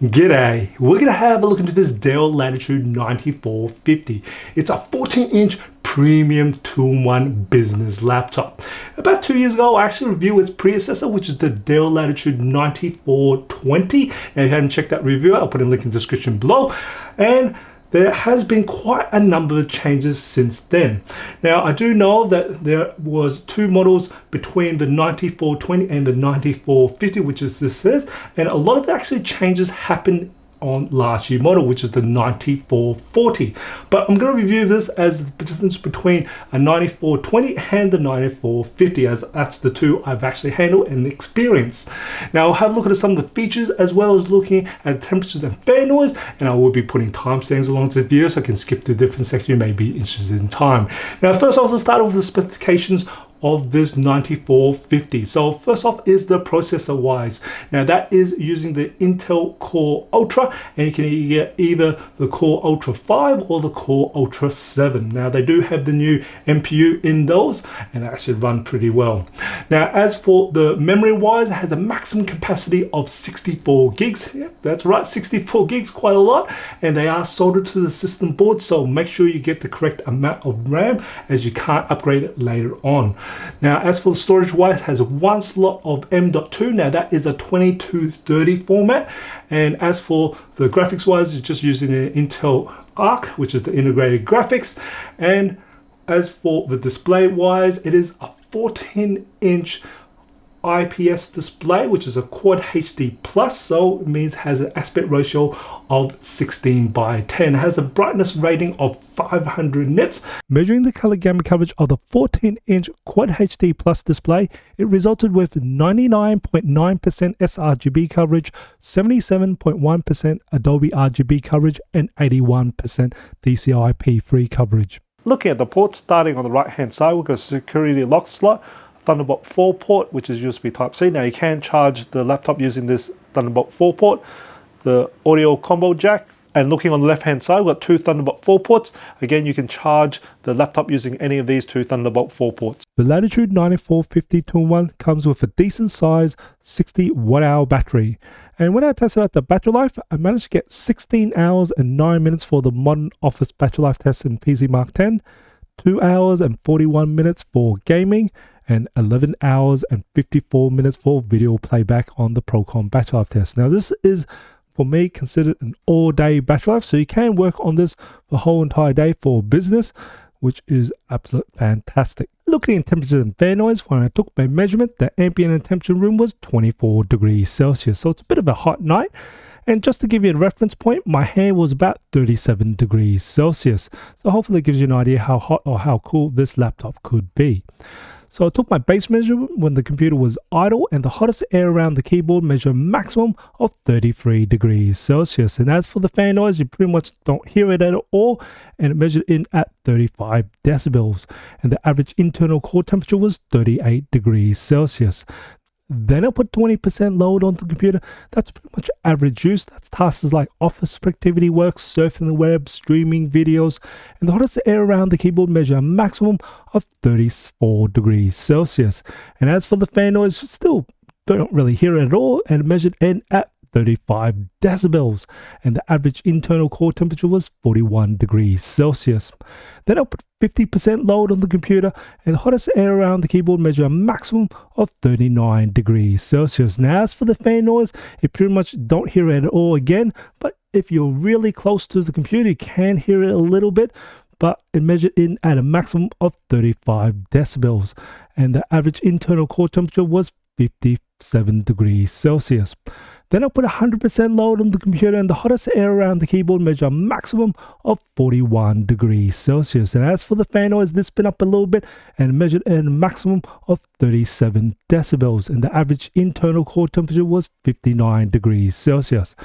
G'day, we're going to have a look into this Dell Latitude 9450. It's a 14-inch premium 2-in-1 business laptop. About 2 years ago, I actually reviewed its predecessor, which is the Dell Latitude 9420. Now, if you haven't checked that review, I'll put a link in the description below. And there has been quite a number of changes since then. Now, I do know that there was two models between the 9420 and the 9450, which is this is, and a lot of the actually changes happened on last year model, which is the 9440. But I'm going to review this as the difference between a 9420 and the 9450, as that's the two I've actually handled and experienced. Now I'll have a look at some of the features as well as looking at temperatures and fan noise, and I will be putting timestamps along to the video so I can skip to different sections you may be interested in time. Now first, I'll start off with the specifications of this 9450. So first off is the processor wise. Now that is using the Intel Core Ultra, and you can get either the Core Ultra 5 or the Core Ultra 7. Now they do have the new NPU in those, and they actually run pretty well. Now as for the memory wise, it has a maximum capacity of 64 gigs. Yep, that's right, 64 gigs, quite a lot, and they are soldered to the system board, so make sure you get the correct amount of RAM, as you can't upgrade it later on. Now as for the storage wise, it has one slot of M.2. Now that is a 2230 format, and as for the graphics wise, it's just using an Intel Arc, which is the integrated graphics. And as for the display wise, it is a 14-inch IPS display, which is a Quad HD Plus, so it means it has an aspect ratio of 16:10. It has a brightness rating of 500 nits. Measuring the color gamut coverage of the 14-inch Quad HD Plus display, it resulted with 99.9% sRGB coverage, 77.1% Adobe RGB coverage, and 81% DCI-P3 coverage. Looking at the ports, starting on the right hand side, we've got a security lock slot, Thunderbolt 4 port, which is USB Type-C. Now you can charge the laptop using this Thunderbolt 4 port, the audio combo jack, and looking on the left hand side, we've got two Thunderbolt 4 ports. Again, you can charge the laptop using any of these two Thunderbolt 4 ports. The Latitude 9450 2-in-1 comes with a decent size 60 watt-hour battery. And when I tested out the battery life, I managed to get 16 hours and 9 minutes for the modern office battery life test in PC Mark 10, 2 hours and 41 minutes for gaming, and 11 hours and 54 minutes for video playback on the Procon battery life test. Now this is, for me, considered an all-day battery life, so you can work on this the whole entire day for business, which is absolutely fantastic. Looking at temperatures and fan noise, when I took my measurement, the ambient temperature room was 24 degrees Celsius, so it's a bit of a hot night. And just to give you a reference point, my hand was about 37 degrees Celsius, so hopefully it gives you an idea how hot or how cool this laptop could be. So I took my base measurement when the computer was idle, and the hottest air around the keyboard measured a maximum of 33 degrees Celsius. And as for the fan noise, you pretty much don't hear it at all, and it measured in at 35 decibels. And the average internal core temperature was 38 degrees Celsius. Then I put 20% load on the computer. That's pretty much average use. That's tasks like office productivity work, surfing the web, streaming videos. And the hottest air around the keyboard measured a maximum of 34 degrees Celsius. And as for the fan noise, still don't really hear it at all, and it measured in at 35 decibels, and the average internal core temperature was 41 degrees Celsius. Then I put 50% load on the computer, and the hottest air around the keyboard measured a maximum of 39 degrees Celsius. Now as for the fan noise, you pretty much don't hear it at all again, but if you're really close to the computer, you can hear it a little bit, but it measured in at a maximum of 35 decibels, and the average internal core temperature was 57 degrees Celsius. Then I put 100% load on the computer, and the hottest air around the keyboard measured a maximum of 41 degrees Celsius. And as for the fan noise, this spin up a little bit and measured in a maximum of 37 decibels, and the average internal core temperature was 59 degrees Celsius.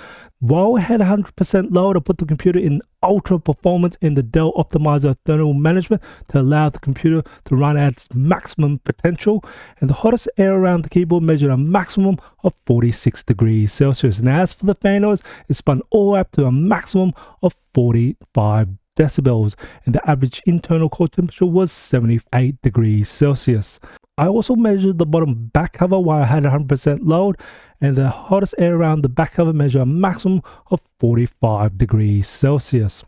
While I had 100% load, I put the computer in ultra performance in the Dell Optimizer thermal management to allow the computer to run at its maximum potential, and the hottest air around the keyboard measured a maximum of 46 degrees Celsius. And as for the fan noise, it spun all up to a maximum of 45 decibels, and the average internal core temperature was 78 degrees Celsius. I also measured the bottom back cover while I had 100% load, and the hottest air around the back cover measured a maximum of 45 degrees Celsius.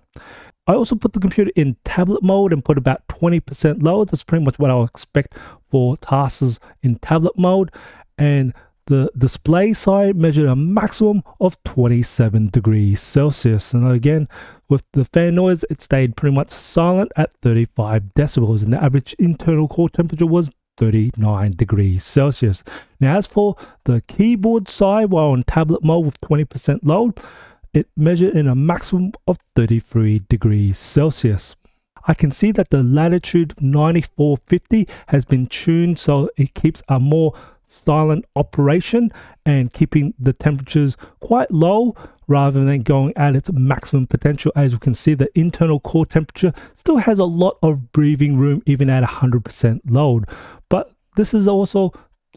I also put the computer in tablet mode and put about 20% load. That's pretty much what I'll expect for tasks in tablet mode. And the display side measured a maximum of 27 degrees Celsius. And again, with the fan noise, it stayed pretty much silent at 35 decibels. And the average internal core temperature was 39 degrees Celsius. Now, as for the keyboard side, while on tablet mode with 20% load, it measured in a maximum of 33 degrees Celsius. I can see that the Latitude 9450 has been tuned so it keeps a more silent operation and keeping the temperatures quite low rather than going at its maximum potential. As you can see, the internal core temperature still has a lot of breathing room even at 100% load. But this is also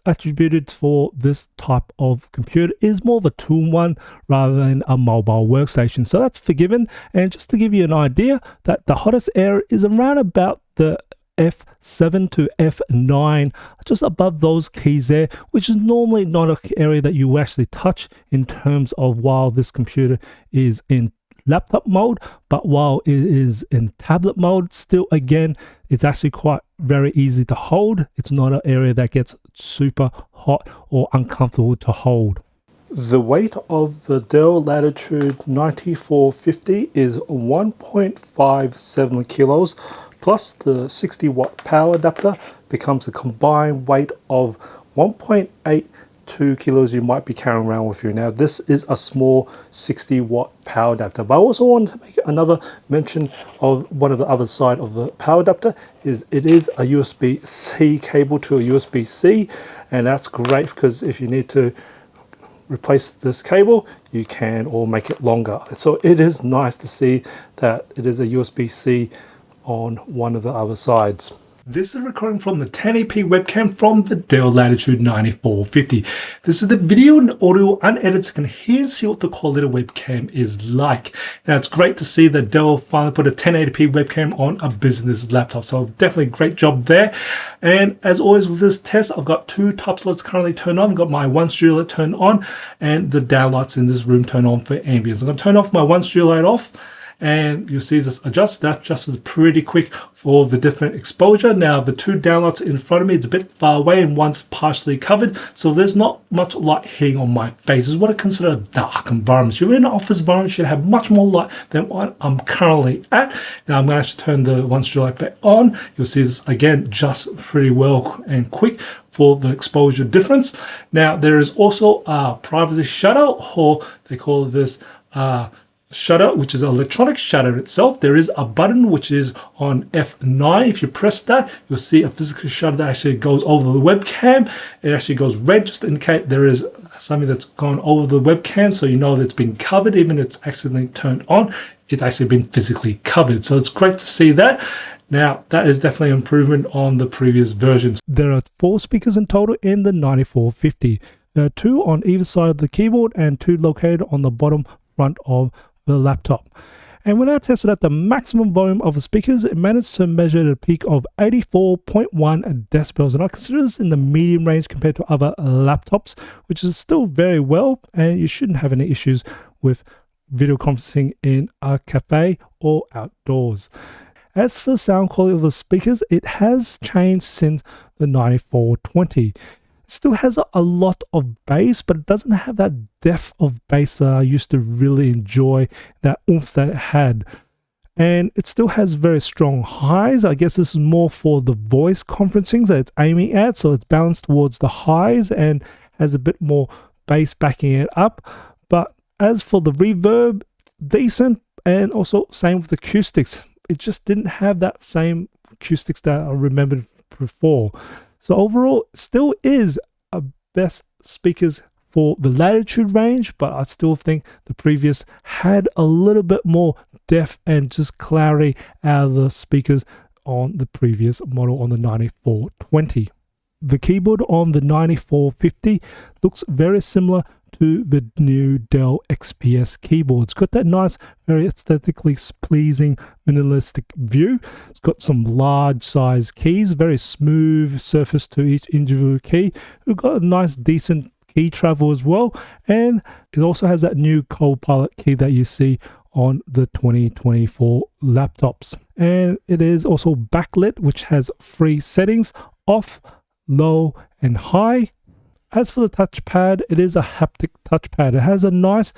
attributed for this type of computer is more of a 2-in-1 rather than a mobile workstation, so that's forgiven. And just to give you an idea, that the hottest air is around about the F7 to F9, just above those keys there, which is normally not an area that you actually touch in terms of while this computer is in laptop mode. But while it is in tablet mode, still again, it's actually quite very easy to hold. It's not an area that gets super hot or uncomfortable to hold. The weight of the Dell Latitude 9450 is 1.57 kilos, plus the 60 watt power adapter becomes a combined weight of 1.82 kilos you might be carrying around with you. Now, this is a small 60 watt power adapter, but I also wanted to make another mention of one of the other side of the power adapter is it is a USB-C cable to a USB-C, and that's great because if you need to replace this cable, you can, or make it longer. So it is nice to see that it is a USB-C on one of the other sides. This is a recording from the 1080p webcam from the Dell Latitude 9450. This is the video and audio unedited, so you can hear and see what the quality of webcam is like. Now, it's great to see that Dell finally put a 1080p webcam on a business laptop, so definitely a great job there. And as always with this test, I've got two top slots currently turned on. I've got my one studio light turned on and the downlights in this room turned on for ambience. I'm going to turn off my one studio light off, and you see this adjust. That adjusts pretty quick for the different exposure. Now, the two downlights in front of me, it's a bit far away and one's partially covered, so there's not much light hitting on my face. This is what I consider a dark environment. If you're in an office environment, you should have much more light than what I'm currently at. Now, I'm going to actually turn the one studio light back on. You'll see this again just pretty well and quick for the exposure difference. Now, there is also a privacy shutter, or they call this shutter, which is an electronic shutter itself. There is a button which is on F9. If you press that, you'll see a physical shutter that actually goes over the webcam. It actually goes red just to indicate there is something that's gone over the webcam, so you know that it's been covered. Even if it's accidentally turned on, it's actually been physically covered. So it's great to see that. Now, that is definitely an improvement on the previous versions. There are 4 speakers in total in the 9450. There are 2 on either side of the keyboard and 2 located on the bottom front of the laptop. And when I tested at the maximum volume of the speakers, it managed to measure at a peak of 84.1 decibels, and I consider this in the medium range compared to other laptops, which is still very well, and you shouldn't have any issues with video conferencing in a cafe or outdoors. As for the sound quality of the speakers, it has changed since the 9420. It still has a lot of bass, but it doesn't have that depth of bass that I used to really enjoy, that oomph that it had. And it still has very strong highs. I guess this is more for the voice conferencing that it's aiming at, so it's balanced towards the highs and has a bit more bass backing it up. But as for the reverb, decent, and also same with the acoustics. It just didn't have that same acoustics that I remembered before. So overall, still is a best speakers for the Latitude range, but I still think the previous had a little bit more depth and just clarity out of the speakers on the previous model on the 9420. The keyboard on the 9450 looks very similar to the new Dell XPS keyboard. It's got that nice, very aesthetically pleasing, minimalistic view. It's got some large size keys, very smooth surface to each individual key. We've got a nice, decent key travel as well. And it also has that new Copilot key that you see on the 2024 laptops. And it is also backlit, which has 3 settings: off, low, and high. As for the touchpad, it is a haptic touchpad. It has a nice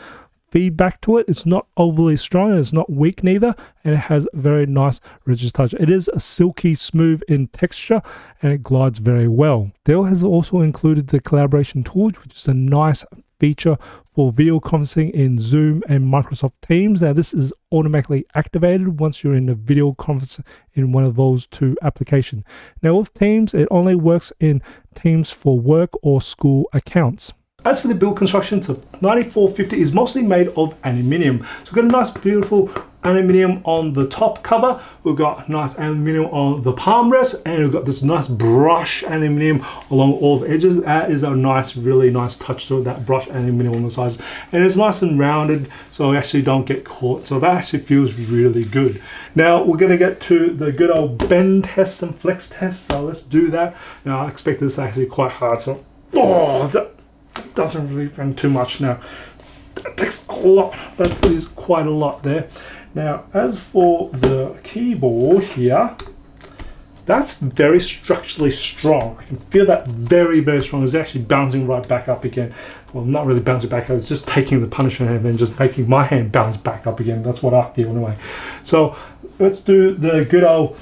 feedback to it. It's not overly strong and it's not weak neither, and it has very nice rigid touch. It is a silky smooth in texture and it glides very well. Dell has also included the collaboration tools, which is a nice feature for video conferencing in Zoom and Microsoft Teams. Now this is automatically activated once you're in a video conference in one of those 2 applications. Now with Teams, it only works in Teams for work or school accounts. As for the build construction, the 9450 is mostly made of aluminium. So we've got a nice beautiful aluminium on the top cover, we've got nice aluminium on the palm rest, and we've got this nice brush aluminium along all the edges. That is a nice, really nice touch to it, that brush aluminium on the sides. And it's nice and rounded, so we actually don't get caught. So that actually feels really good. Now we're gonna get to the good old bend tests and flex tests, so let's do that. Now I expect this actually quite hard, so that doesn't really bend too much. Now that takes a lot, that is quite a lot there. Now as for the keyboard here, that's very structurally strong. I can feel that very strong. It's actually bouncing right back up again. Well, not really bouncing back up, it's just taking the punishment and then just making my hand bounce back up again. That's what I feel anyway. So let's do the good old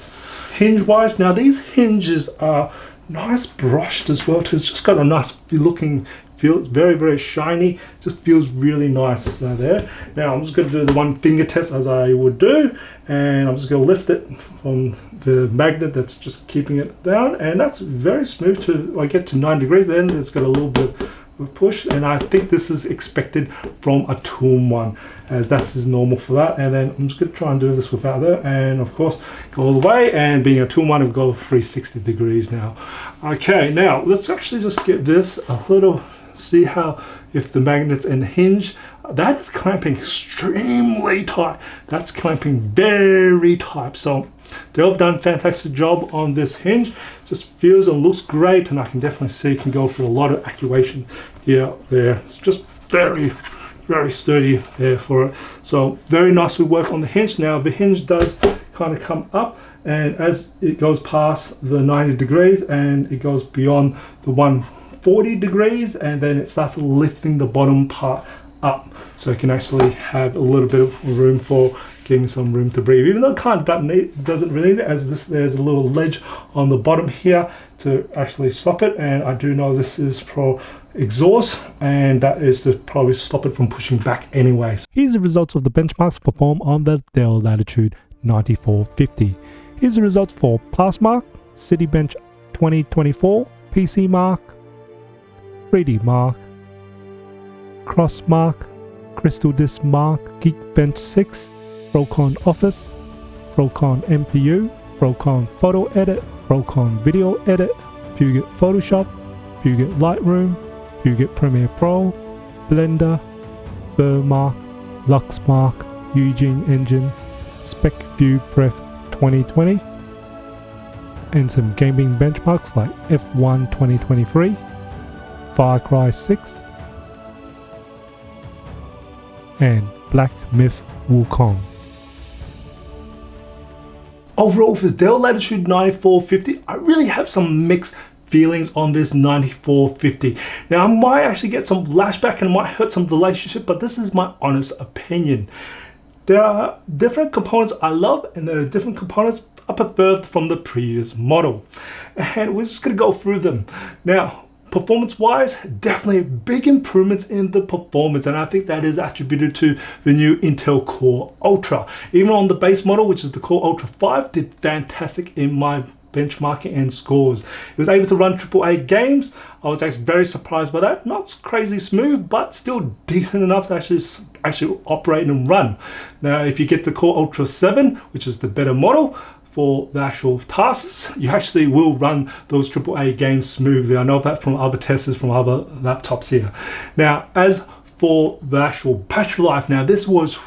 hinge wise. Now these hinges are nice brushed as well too. It's just got a nice looking feel, very shiny, just feels really nice there. Now I'm just going to do the 1 finger test as I would do, and I'm just going to lift it from the magnet that's just keeping it down, and that's very smooth to, I get to 9 degrees, then it's got a little bit of push, and I think this is expected from a tool one, as that is normal for that. And then I'm just going to try and do this without that, and of course go all the way, and being a tool one, I've got 360 degrees now. Okay, now let's actually just get this a little, see how if the magnets and the hinge, that is clamping extremely tight. That's clamping very tight. So Dell have done a fantastic job on this hinge. Just feels and looks great, and I can definitely see it can go through a lot of actuation here, there. It's just very sturdy there for it. So very nicely work on the hinge. Now the hinge does kind of come up, and as it goes past the 90 degrees and it goes beyond the 140 degrees, and then it starts lifting the bottom part up, so it can actually have a little bit of room for getting some room to breathe, even though it kind of doesn't really need it, as this, there's a little ledge on the bottom here to actually stop it. And I do know this is pro exhaust, and that is to probably stop it from pushing back anyways. Here's the results of the benchmarks performed on the Dell Latitude 9450. Here's the results for Passmark, Citybench 2024, PC Mark, 3D Mark, Crossmark, Crystal Disk Mark, Geekbench 6, Procon Office, Procon MPU, Procon Photo Edit, Procon Video Edit, Puget Photoshop, Puget Lightroom, Puget Premiere Pro, Blender, Burmark, Luxmark, Eugene Engine, SpecView Pref 2020, and some gaming benchmarks like F1 2023, Far Cry 6, and Black Myth Wukong. Overall, for this Dell Latitude 9450, I really have some mixed feelings on this 9450. Now, I might actually get some flashback and it might hurt some relationship, but this is my honest opinion. There are different components I love, and there are different components I prefer from the previous model. And we're just gonna go through them. Now, performance-wise, definitely big improvements in the performance, and I think that is attributed to the new Intel Core Ultra. Even on the base model, which is the Core Ultra 5, did fantastic in my benchmarking and scores. It was able to run AAA games. I was actually very surprised by that. Not crazy smooth, but still decent enough to actually operate and run. Now, if you get the Core Ultra 7, which is the better model, for the actual tasks, you actually will run those AAA games smoothly. I know that from other testers from other laptops here. Now, as for the actual battery life, now this was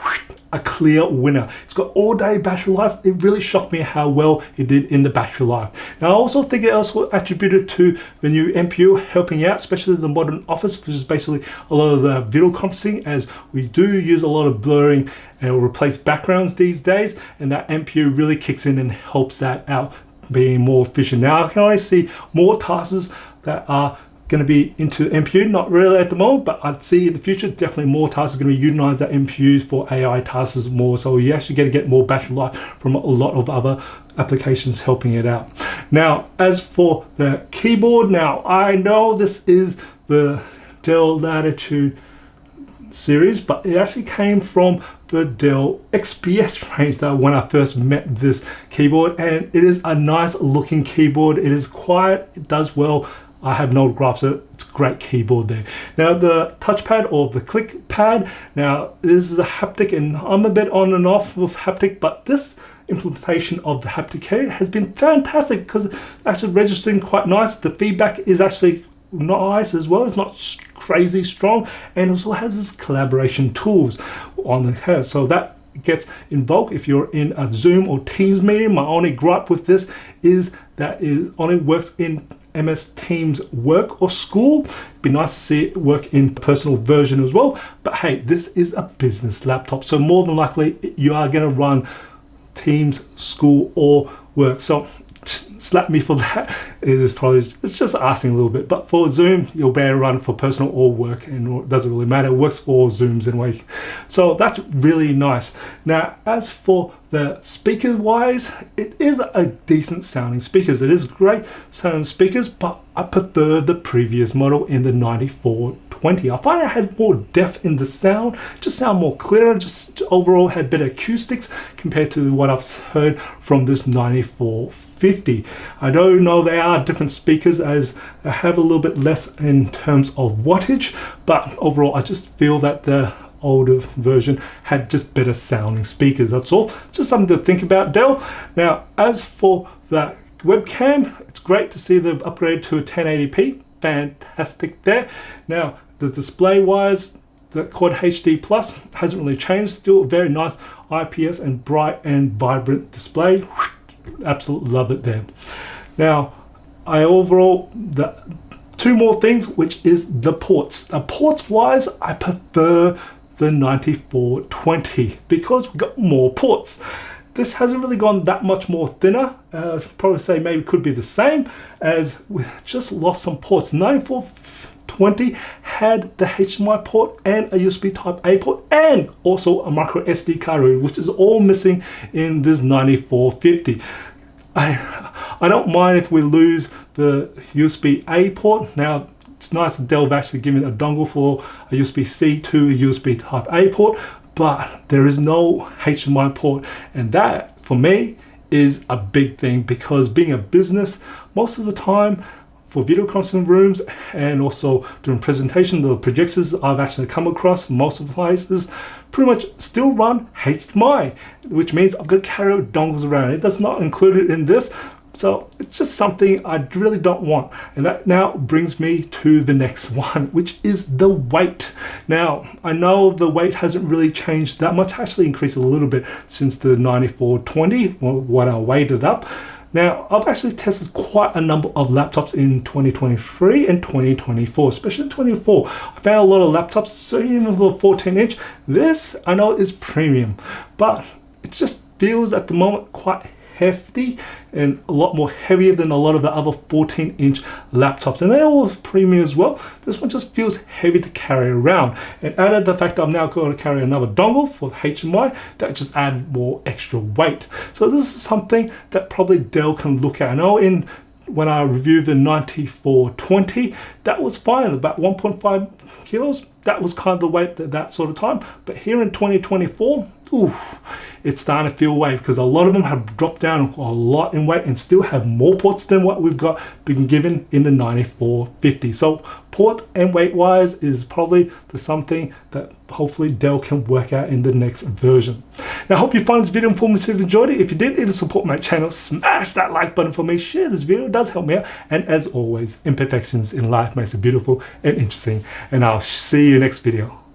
a clear winner. It's got all-day battery life. It really shocked me how well it did in the battery life. Now, I also think it also attributed to the new NPU helping out, especially the modern office, which is basically a lot of the video conferencing, as we do use a lot of blurring and replace backgrounds these days, and that NPU really kicks in and helps that out, being more efficient. Now, I can only see more tasks that are going to be into NPU, not really at the moment, but I'd see in the future definitely more tasks are going to utilize that NPUs for AI tasks more. So you actually get more battery life from a lot of other applications helping it out. Now, as for the keyboard, now I know this is the Dell Latitude series, but it actually came from the Dell XPS range that when I first met this keyboard, and it is a nice looking keyboard. It is quiet, it does well. I have no gripes, so it's a great keyboard there. Now, the touchpad or the click pad, now this is a haptic, and I'm a bit on and off with haptic, but this implementation of the haptic here has been fantastic because it's actually registering quite nice. The feedback is actually nice as well. It's not crazy strong, and also has this collaboration tools on the head, so that gets invoked if you're in a Zoom or Teams meeting. My only gripe with this is that it only works in MS Teams work or school. It'd be nice to see it work in personal version as well, but hey, this is a business laptop, so more than likely you are going to run Teams, school or work. So slap me for that. It's just asking a little bit, but for Zoom you'll be able to run for personal or work, and it doesn't really matter. It works for all Zooms anyway, so that's really nice. Now, as for the speakers wise, it is a decent sounding speakers. It is great sounding speakers, but I prefer the previous model in the 9420. I find it had more depth in the sound, just sound more clearer, just overall had better acoustics compared to what I've heard from this 9450. I don't know they are different speakers as they have a little bit less in terms of wattage, but overall I just feel that the older version had just better sounding speakers. That's all. It's just something to think about, Dell. Now, as for the webcam, it's great to see the upgrade to a 1080p. Fantastic there. Now, the display wise, the Quad HD Plus hasn't really changed. Still a very nice IPS and bright and vibrant display. Absolutely love it there. Now, I overall, the two more things, which is the ports. The ports wise, I prefer the 9420 because we got more ports. This hasn't really gone that much more thinner. I'd probably say maybe could be the same, as we just lost some ports. 9420 had the HDMI port and a USB type A port and also a micro SD card reader, which is all missing in this 9450. I don't mind if we lose the USB A port. Now, it's nice that Dell have actually given a dongle for a USB-C to a USB type A port, but there is no HDMI port, and that for me is a big thing, because being a business, most of the time for video conferencing rooms and also during presentation, the projectors I've actually come across most of the places pretty much still run HDMI, which means I've got to carry dongles around. It does not include it in this. So it's just something I really don't want. And that now brings me to the next one, which is the weight. Now, I know the weight hasn't really changed that much, actually increased a little bit since the 9420 when I weighed it up. Now, I've actually tested quite a number of laptops in 2023 and 2024, especially in 2024. I found a lot of laptops, so even with the 14-inch, this I know is premium, but it just feels at the moment quite hefty and a lot more heavier than a lot of the other 14-inch laptops, and they're all premium as well. This one just feels heavy to carry around, and added the fact that I'm now going to carry another dongle for HDMI, that just added more extra weight. So this is something that probably Dell can look at. I know when I reviewed the 9420, that was fine, about 1.5 kilos. that was kind of the weight at that sort of time. But here in 2024, it's starting to feel weight, because a lot of them have dropped down a lot in weight and still have more ports than what we've got been given in the 9450. So port and weight wise is probably something that hopefully Dell can work out in the next version. Now, I hope you find this video informative, enjoyed it. If you did, either support my channel, smash that like button for me, share this video, it does help me out. And as always, imperfections in life makes it beautiful and interesting. And I'll see you next video.